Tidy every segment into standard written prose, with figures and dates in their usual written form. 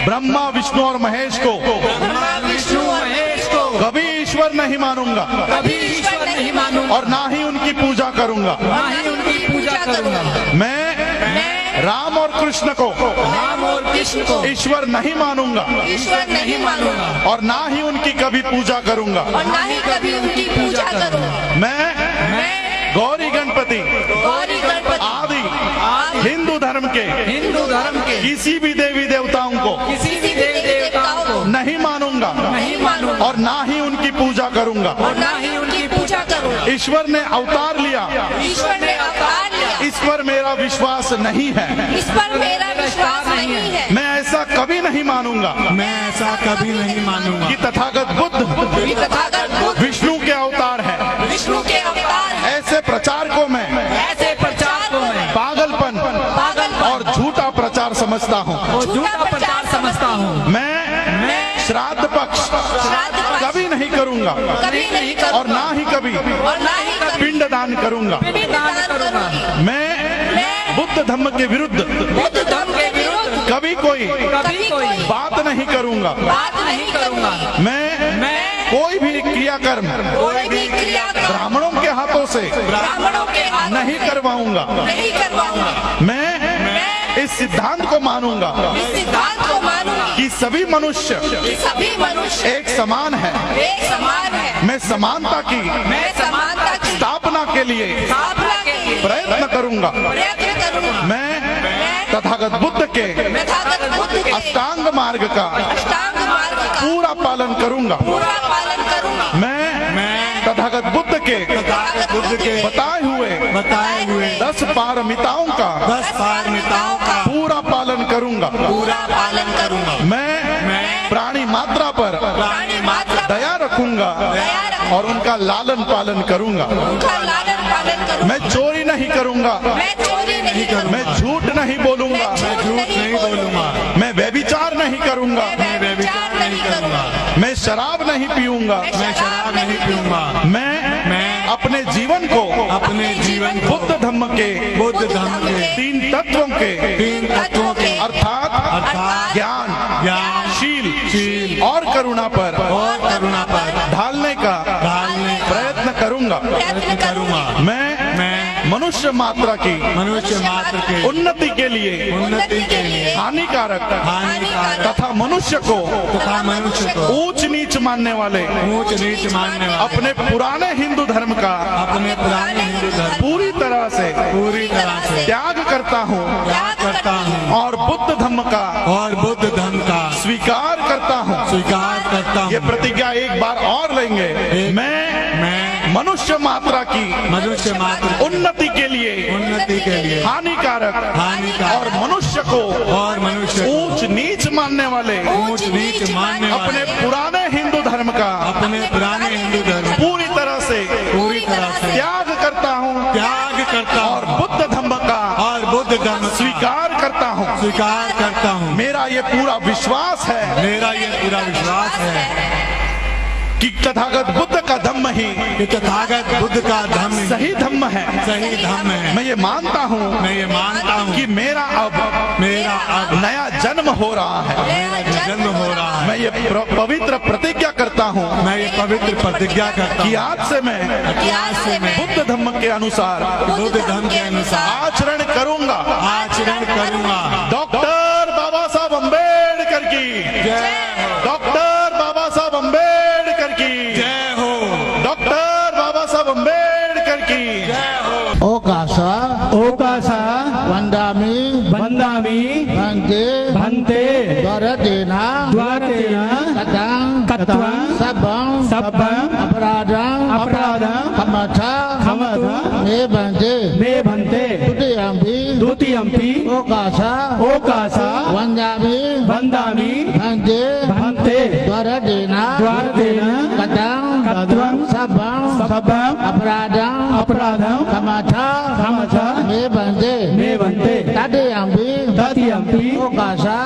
ब्रह्मा विष्णु और महेश को कभी ईश्वर नहीं मानूंगा, और ना ही उनकी पूजा करूंगा। मैं राम और कृष्ण को ईश्वर नहीं मानूंगा, और ना ही उनकी कभी पूजा करूंगा। मैं गौरी गणपति आदि हिंदू धर्म के किसी भी देवी देवताओं को नहीं मानूंगा, और ना ही उनकी पूजा करूंगा। ईश्वर ने अवतार लिया, इस पर मेरा विश्वास नहीं है। मैं ऐसा कभी नहीं मानूंगा कि तथागत बुद्ध विष्णु के अवतार है। ऐसे प्रचार को मैं पागलपन और झूठा प्रचार समझता हूँ। मैं श्राद्ध पक्ष कभी नहीं करूंगा, और ना ही कभी पिंडदान करूंगा। मैं बुद्ध धम्म के विरुद्ध कभी कोई बात नहीं करूंगा। मैं कोई भी क्रियाकर्म ब्राह्मणों के हाथों से नहीं करवाऊंगा। मैं इस सिद्धांत को मानूंगा कि सभी मनुष्य एक समान है। मैं समानता की स्थापना के लिए प्रयत्न करूंगा। मैं तथागत बुद्ध के अष्टांग मार्ग का पूरा पालन करूंगा। मैं तथागत बुद्ध के बताए हुए 10 पारमिताओं का पूरा पालन करूंगा। मैं प्राणी मात्रा पर दया रखूंगा और उनका लालन पालन करूंगा। मैं चोरी नहीं करूंगा, मैं झूठ नहीं बोलूंगा, मैं व्यभिचार नहीं करूंगा, मैं शराब नहीं पीऊंगा। मैं अपने जीवन को बुद्ध धम्म के 3 तत्वों के अर्थात ज्ञान, शील और करुणा पर ढालने का प्रयत्न करूंगा। मैं मनुष्य मात्रा की उन्नति के लिए हानिकारक तथा मनुष्य को ऊंच नीच मानने वाले अपने पुराने हिंदू धर्म का पूरी तरह से त्याग करता हूँ और बुद्ध धम्म का स्वीकार करता हूँ। ये प्रतिज्ञा एक बार और लेंगे। मैं मनुष्य मात्रा की उन्नति के लिए हानिकारक और मनुष्य को ऊंच नीच मानने वाले अपने पुराने हिंदू धर्म का पूरी तरह से त्याग करता हूँ और बुद्ध धम्म का स्वीकार करता हूँ। मेरा ये पूरा विश्वास है कि तथागत बुद्ध का धम्म ही सही धम्म है। मैं ये मानता हूँ कि मेरा अब नया जन्म हो रहा है। मैं ये पवित्र प्रतिज्ञा करता हूँ कि आज से मैं बुद्ध धम्म के अनुसार आचरण करूंगा। डॉक्टर बाबा साहब अम्बेडकर की जय। डॉक्टर बाबा साहब अम्बेडकर की जय हो। डॉक्टर बाबा साहब अम्बेडकर की जय हो। ओकासा वंदामि भन्ते द्वारदेना कथं सबं अपराधं क्षमथ मे भन्ते द्वितीयंपि ओकासा वंदामि भन्ते द्वारदेना कथं सबं अपराधं क्षमथ मे भन्ते तदीयंपि ओकासा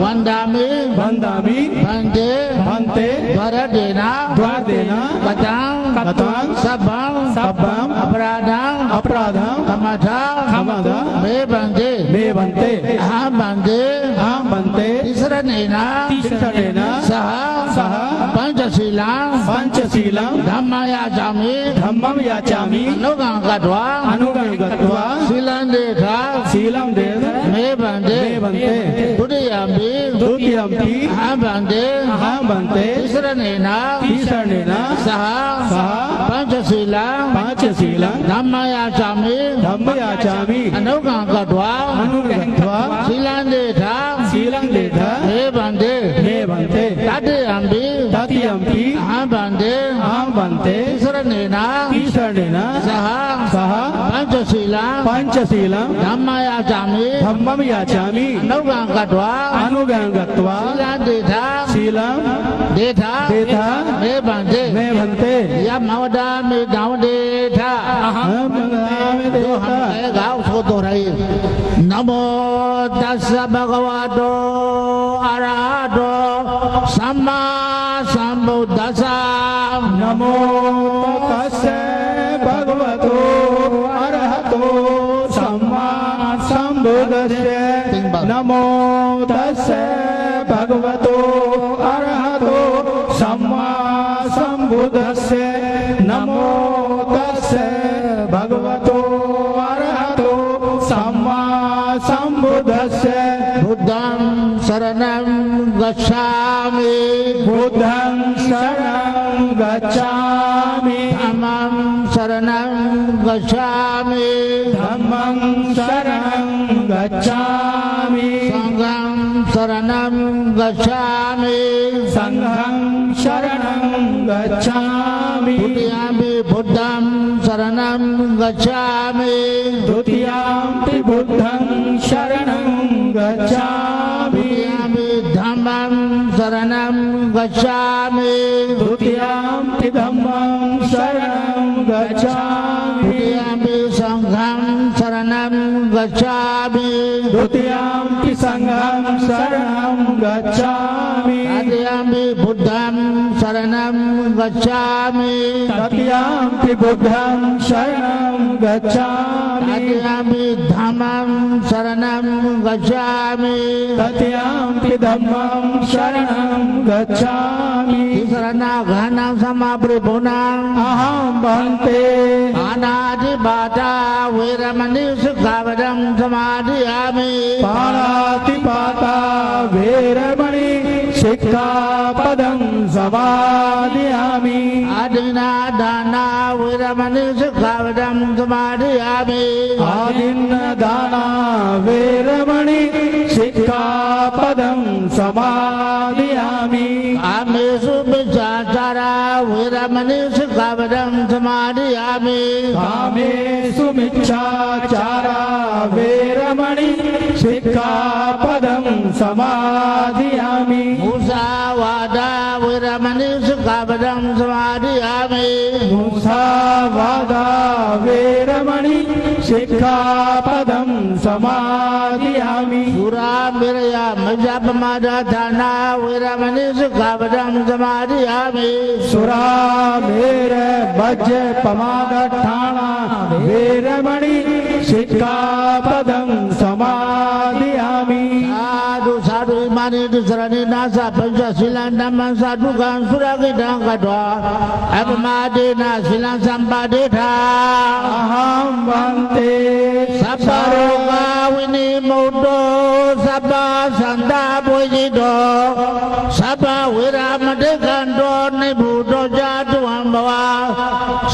वंदामि भन्ते द्वारदेना कथं सबं अपराधं क्षमथ मे भन्ते अहं भन्ते तिसरणेन तिसरणेन सह सह पंचशीलं पंचशीलं धम्मं याचामि धम्मं याचामि अनुगं गत्वा अनुगं गत्वा शीलं देथा शीलं देव मे बन्धे मे बन्ते द्वितीयम्पि द्वितीयम्पि अहं बन्धे अहं बन्ते तिसरणेन तिसरणेन सह सह पंचशीलं पंचशीलं धम्मं याचामि धम्मं याचामि अनुगं गत्वा अनुगं गत्वा शीलं देथा शीलं देव मे बन्धे मे बन्ते तृतीयम्पि तृतीयम्पि अहं बन्धे अहं बन्ते तिसरणेन तिसरणेन सह सह पंचशीलं पंचशीलं धम्मं याचामि धम्मं याचामि अनुगं गत्वा अनुगं गत्वा शीलं देथा शीलं देथा देथा मे बन्धे मे बन्ते यम वदामि दावदेथा अहं वदामि तो हम देवता गाँव उसको दोहराइए नमो तस् भगवतो अरहतो सम्मा सम्बुद्धस्स नमो तस्से भगवतो अरहतो सम्मा सम्बुद्धस्से नमो तस्से भगवतो अरहतो सम्मा सम्बुद्धस्से नमो तस्से भगवतो अरहतो सम्मा सम्बुद्धस्से बुद्धं शरणं गच्छामि बुद्धं शरणं गच्छामि धम्मं शरणं गच्छामि धम्मं शरणं गच्छामि संघं शरणं गच्छामि संघं शरणं गच्छामि द्वितीयम्पि बुद्धं शरणं गच्छामि द्वितीयम्पि बुद्धं शरणं गच्छामि द्वितीयम्पि धम्मं शरणं गच्छामि द्वितीयम्पि धम्मं शरणं गच्छामि द्वितीयम्पि संघं शरणं गच्छामि द्वितीयम्पि संघं शरणं गच्छामि तृतीयम्पि बुद्धं शरणं गच्छामि तृतीयम्पि बुद्धं शरणं गच्छामि तृतीयम्पि धम्मं शरणं गच्छामि तृतीयम्पि धम्मं शरणं गच्छामि शरणागहनं समापरिपूर्णम् अहं बन्ते अनादिबाधा वैरमणि सुखावदं समाधियामि पाणातिपाता वेरमणि शिक्षापदं समादयामि आदिनादाना वैरमणि सुखावदं समाधियामि आदिन्नदाना वेरमणि शिक्षापदं समादयामि कामेषु मिच्छाचारा वैरमणि सुखावदं समाधियामि कामेषु मिच्छाचारा वेरमणि शिक्षापदं समादयामि मुसावादा वैरमणि सुखावदं समाधियामि मुसावादा वेरमणि शिक्षापदं समादयामि सुरामिरया मजपमादाना वैरमणि सुखावदं समाधियामि सुरामेर भज पमादठाणा वेरमणि शिक्षापदं समादयामि साधु साधु इमानि दुसरनि नासा पंचशीलं धम्मं साधुकं सुरगितं गत्वा अपमादेना शीलं सम्पादेथा अहं वन्ते सब्बरोगा विनिमुक्तो सब्ब सन्तापोजितो सब्ब विरामदिगन्तो निभूतो जातुवं भवा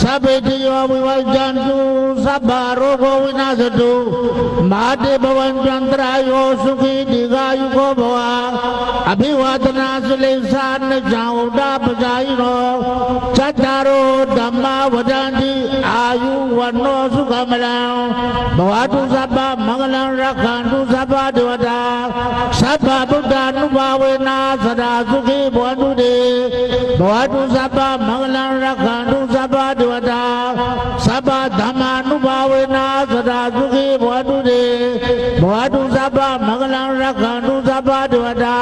सब्बेतियो विवर्जन्तु सब्ब रोगो विनाशतु माते भवन्तु सुखी दीर्घायुको भवा अभिवादना सुलेसान जाऊदा बजाइनो चतारो धम्मा वदन्ति आयु वन्नो सुखमलं भवतु सब्बा मंगलं रक्षन्तु सब्बा देवता सब्बा बुद्धानुभावेन सदा सुखी भवन्तु ते भवतु सब्बा मंगलं रक्षन्तु सब्बा देवता सब्बा धम्मानुभावेन सदा सुखी भवन्तु ते भवतु सब्बा मंगलं रक्षन्तु सब्बा देवता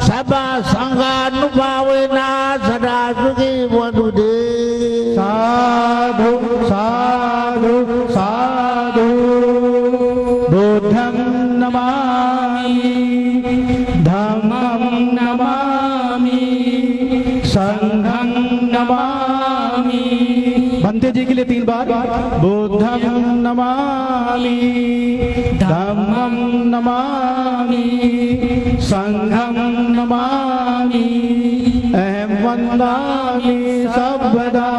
सब्बा संघानुभावेन सदा सुखी भवन्तु ते साधु साधु साधु बुद्धं नमामि धम्मं नमामि संघं नमामि। बंदे जी के लिए 3 बार। बुद्धं नमामि धम्मं नमामि संघं नमामि अहं वन्दामि सर्वदा।